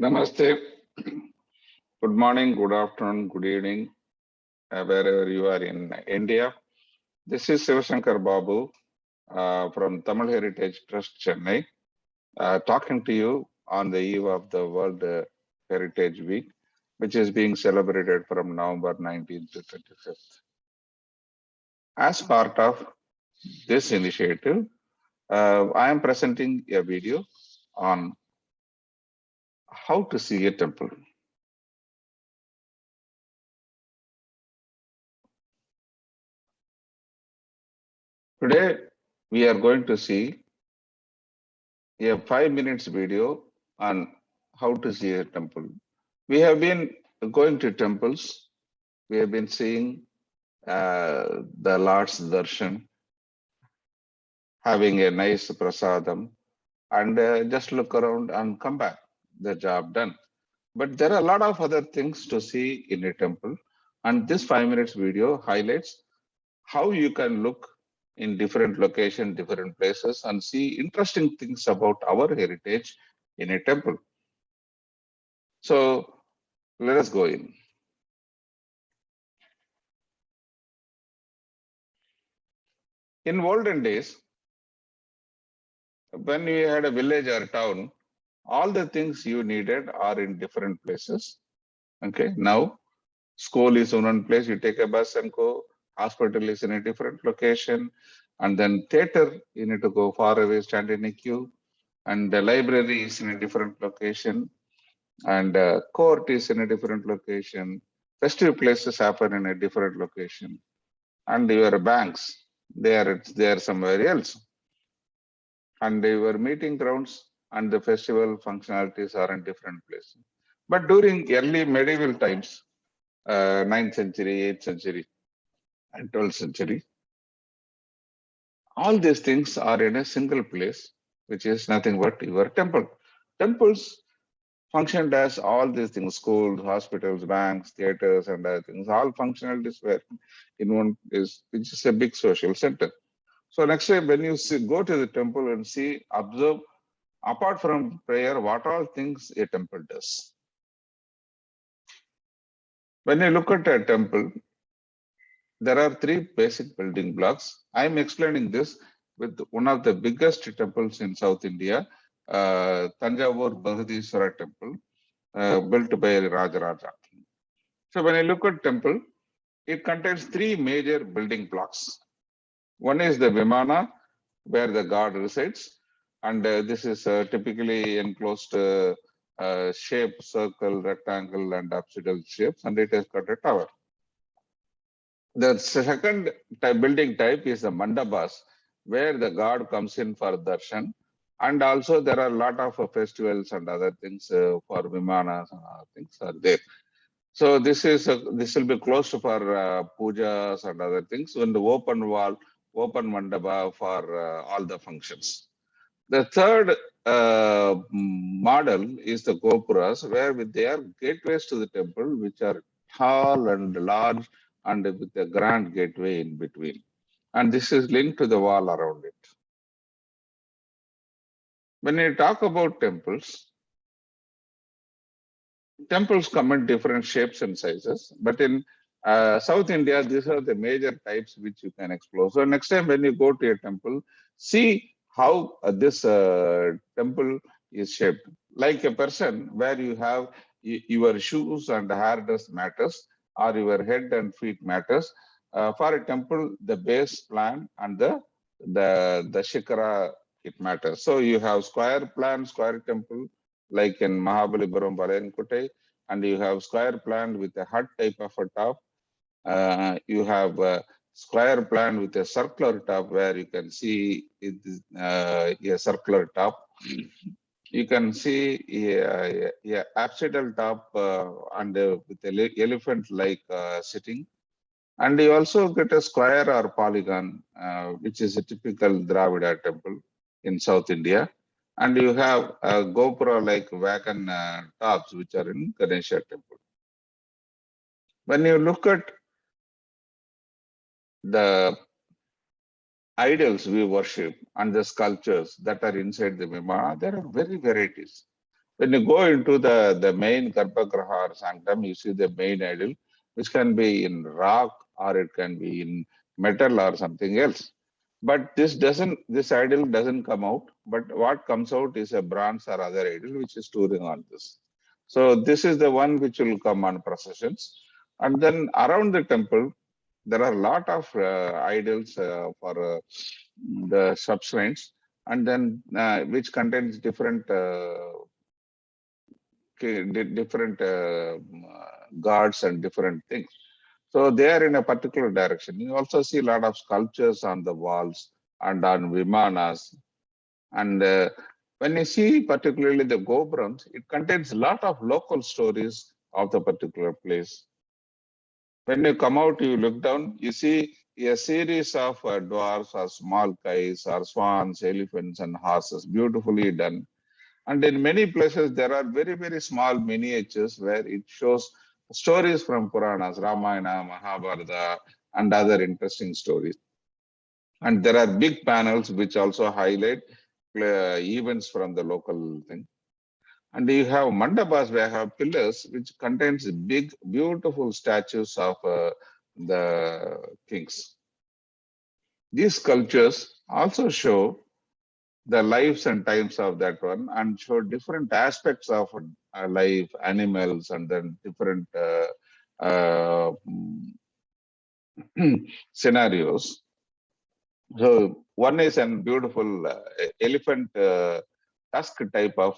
Namaste. Good morning, good afternoon, good evening, wherever you are in India. This is Sivashankar Babu from Tamil Heritage Trust, Chennai, talking to you on the eve of the World Heritage Week, which is being celebrated from November 19th to 25th. As part of this initiative, I am presenting a video on how to see a temple. Today, we are going to see a 5 minutes video on how to see a temple. We have been going to temples. We have been seeing the Lord's darshan, having a nice prasadam, and just look around and come back. The job done. But there are a lot of other things to see in a temple. And this 5 minutes video highlights how you can look in different locations, different places, and see interesting things about our heritage in a temple. So let us go in. In olden days, when you had a village or town, all the things you needed are in different places. Okay, now school is in one place, you take a bus and go. Hospital is in a different location, and then theater, you need to go far away, stand in a queue, and the library is in a different location, and court is in a different location. Festive places happen in a different location, and your banks, they are somewhere else. And your meeting grounds and the festival functionalities are in different places. But during early medieval times, 9th century, 8th century, and 12th century, all these things are in a single place, which is nothing but your temple. Temples functioned as all these things: schools, hospitals, banks, theaters, and other things. All functionalities were in one place, which is a big social center. So next time when you go to the temple and see, observe, apart from prayer, what all things a temple does. When you look at a temple, there are three basic building blocks. I am explaining this with one of the biggest temples in South India, Tanjavur Brihadishwara temple, built by Rajaraja. So when I look at temple, it contains three major building blocks. One is the Vimana, where the god resides, and this is typically enclosed shape, circle, rectangle, and apsidal shapes, and it has got a tower. The second building type is the mandabas, where the god comes in for darshan, and also there are a lot of festivals and other things for vimanas and other things are there. So this will be closed for pujas and other things, and the open wall, open mandapa for all the functions. The third model is the gopuras, where they are gateways to the temple, which are tall and large and with a grand gateway in between. And this is linked to the wall around it. When you talk about temples, temples come in different shapes and sizes, but in South India, these are the major types which you can explore. So next time when you go to a temple, see how this temple is shaped. Like a person where you have your shoes and hair dress matters, or your head and feet matters. For a temple, the base plan and the shikara, it matters. So you have square plan, square temple, like in Mahabalipuram, Valayankottai, and you have square plan with a hut type of a top. You have a square plan with a circular top where you can see a circular top. You can see a apsidal top and with an elephant like sitting. And you also get a square or polygon, which is a typical Dravida temple in South India. And you have a Gopura like wagon tops, which are in Ganesha temple. When you look at the idols we worship and the sculptures that are inside the Vimana, there are very varieties. When you go into the main Garbhagriha or sanctum, you see the main idol, which can be in rock or it can be in metal or something else. But this idol doesn't come out. But what comes out is a bronze or other idol which is touring on this. So this is the one which will come on processions. And then around the temple, there are a lot of idols for the substrates, and then which contains different different gods and different things. So they are in a particular direction. You also see a lot of sculptures on the walls and on vimanas. And when you see particularly the Gopurams, it contains a lot of local stories of the particular place. When you come out, you look down, you see a series of dwarfs or small kites or swans, elephants, and horses, beautifully done. And in many places, there are very, very small miniatures where it shows stories from Puranas, Ramayana, Mahabharata, and other interesting stories. And there are big panels which also highlight events from the local thing. And you have mandabas where you have pillars which contains big, beautiful statues of the kings. These sculptures also show the lives and times of that one and show different aspects of life, animals, and then different scenarios. So one is a beautiful elephant tusk type of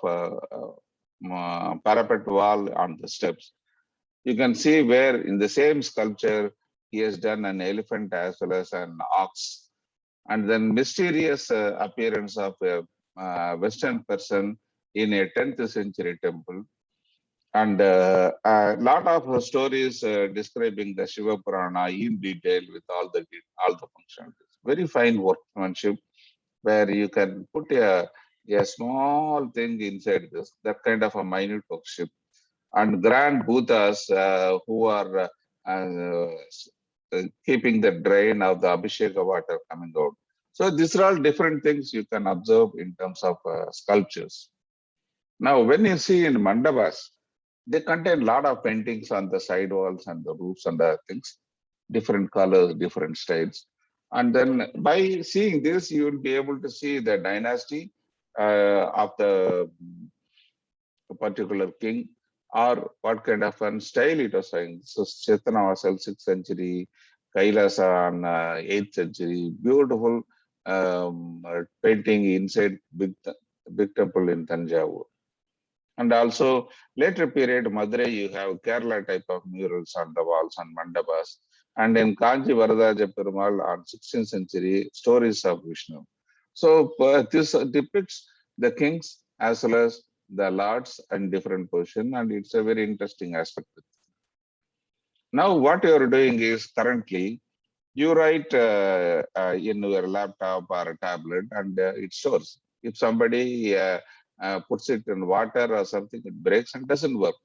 parapet wall on the steps. You can see where in the same sculpture he has done an elephant as well as an ox, and then mysterious appearance of a Western person in a 10th century temple, and a lot of stories describing the Shiva Purana in detail with all the functionalities. Very fine workmanship where you can put a small thing inside this, that kind of a minute workshop, and grand Bhutas who are keeping the drain of the Abhisheka water coming out. So these are all different things you can observe in terms of sculptures. Now, when you see in mandavas, they contain a lot of paintings on the side walls and the roofs and other things, different colors, different styles. And then by seeing this, you will be able to see the dynasty of the particular king or what kind of an style it was saying. So Chetana was 6th century, Kailasa on 8th century, beautiful painting inside big temple in Tanjavur. And also later period, Madurai, you have Kerala type of murals on the walls and mandabas. And in Kanji Varadaja Perumal on 16th century, stories of Vishnu. So this depicts the kings as well as the lords in different position, and it's a very interesting aspect. Now what you are doing is currently you write in your laptop or a tablet and it stores. If somebody puts it in water or something, it breaks and doesn't work.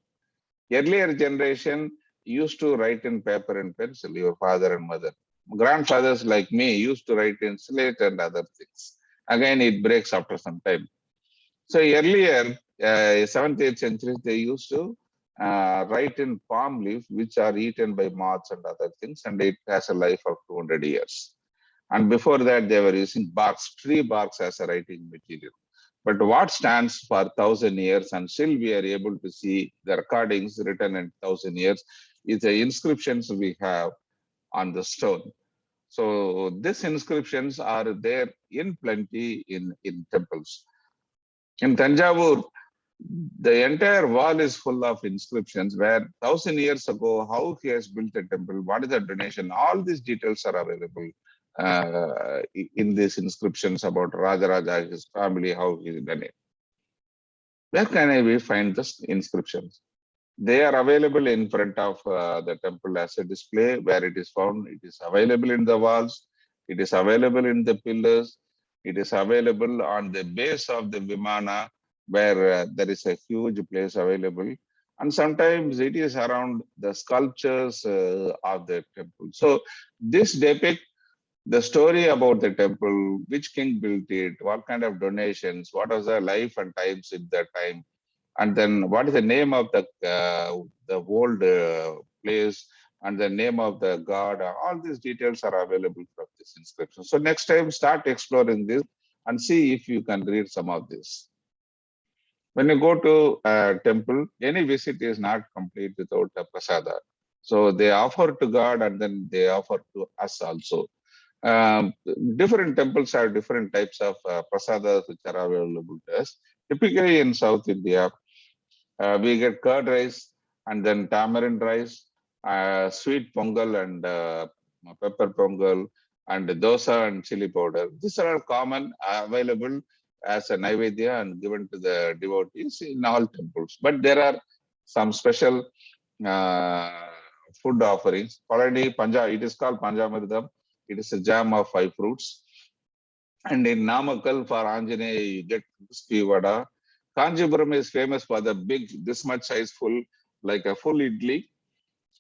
Earlier generation used to write in paper and pencil, your father and mother. Grandfathers like me used to write in slate and other things. Again, it breaks after some time. So earlier, 7th, 8th centuries, they used to write in palm leaf, which are eaten by moths and other things, and it has a life of 200 years. And before that, they were using barks, tree barks as a writing material. But what stands for 1,000 years, and still we are able to see the recordings written in 1,000 years, is the inscriptions we have on the stone. So these inscriptions are there in plenty in temples. In Tanjavur, the entire wall is full of inscriptions where 1,000 years ago, how he has built a temple, what is the donation, all these details are available in these inscriptions about Rajaraja, his family, how he done it. Where can we find these inscriptions? They are available in front of the temple as a display where it is found. It is available in the walls. It is available in the pillars. It is available on the base of the Vimana where there is a huge place available. And sometimes it is around the sculptures of the temple. So this depicts the story about the temple, which king built it, what kind of donations, what was the life and times at that time, and then what is the name of the old place, and the name of the god. All these details are available from this inscription. So next time, start exploring this and see if you can read some of this. When you go to a temple, any visit is not complete without a prasada. So they offer to God and then they offer to us also. Um, Different temples have different types of prasadas which are available to us. Typically in South India, we get curd rice and then tamarind rice, sweet pongal and pepper pongal, and dosa and chili powder. These are all common, available as a naivedya and given to the devotees in all temples. But there are some special uh, food offerings. Already, it is called Panjamridam. It is a jam of 5 fruits. And in Namakkal for Anjaneya, you get crispy vada. Kanjipuram is famous for the big, this much size full, like a full idli.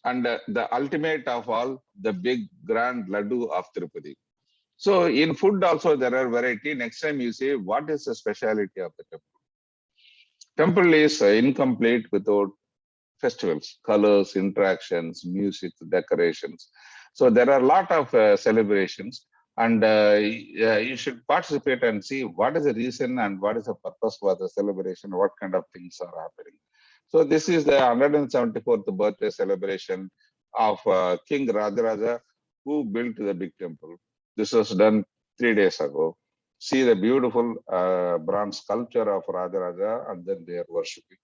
And the ultimate of all, the big grand laddu of Tirupati. So in food also there are variety. Next time you say, what is the speciality of the temple? Temple is incomplete without festivals, colors, interactions, music, decorations. So there are a lot of celebrations, and you should participate and see what is the reason and what is the purpose for the celebration, what kind of things are happening. So this is the 174th birthday celebration of King Rajaraja, who built the big temple. This was done 3 days ago. See the beautiful bronze sculpture of Rajaraja, and then they are worshipping.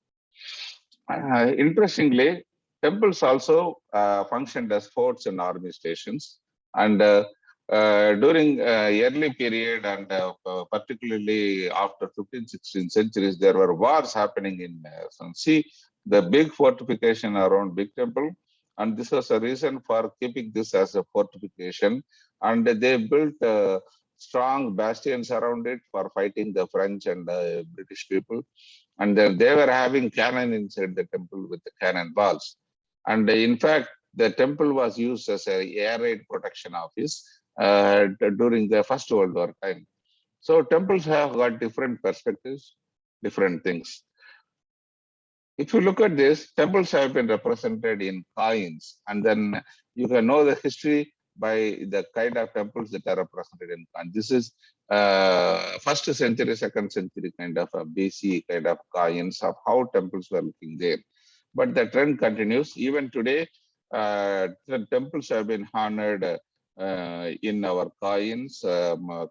Interestingly, temples also functioned as forts and army stations. And during early period and particularly after 15th, 16th centuries, there were wars happening in some. See the big fortification around big temple. And this was a reason for keeping this as a fortification. And they built strong bastions around it for fighting the French and British people, and then they were having cannon inside the temple with the cannon balls. And in fact, the temple was used as a air raid protection office during the First World War time. So temples have got different perspectives, different things. If you look at this, temples have been represented in coins, and then you can know the history by the kind of temples that are represented in coins. This is first century, second century kind of a BC kind of coins of how temples were looking there. But the trend continues. Even today, the temples have been honored in our coins,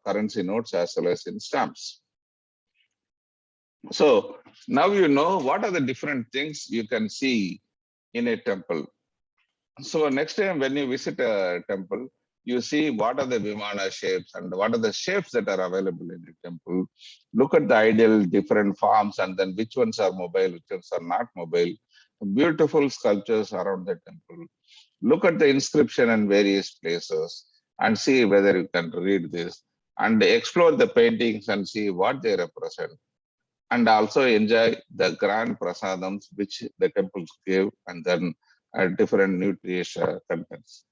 currency notes, as well as in stamps. So now you know what are the different things you can see in a temple. So next time when you visit a temple, you see what are the Vimana shapes and what are the shapes that are available in a temple. Look at the ideal different forms and then which ones are mobile, which ones are not mobile. Beautiful sculptures around the temple. Look at the inscription in various places and see whether you can read this, and explore the paintings and see what they represent, and also enjoy the grand prasadams which the temples give, and then different nutritious contents.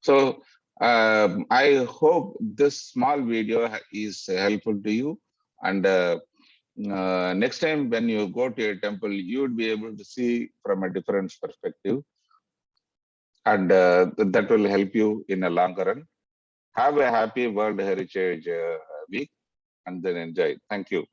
So I hope this small video is helpful to you, and next time when you go to a temple, you would be able to see from a different perspective, and that will help you in a longer run. Have a happy World Heritage Week, and then enjoy. Thank you.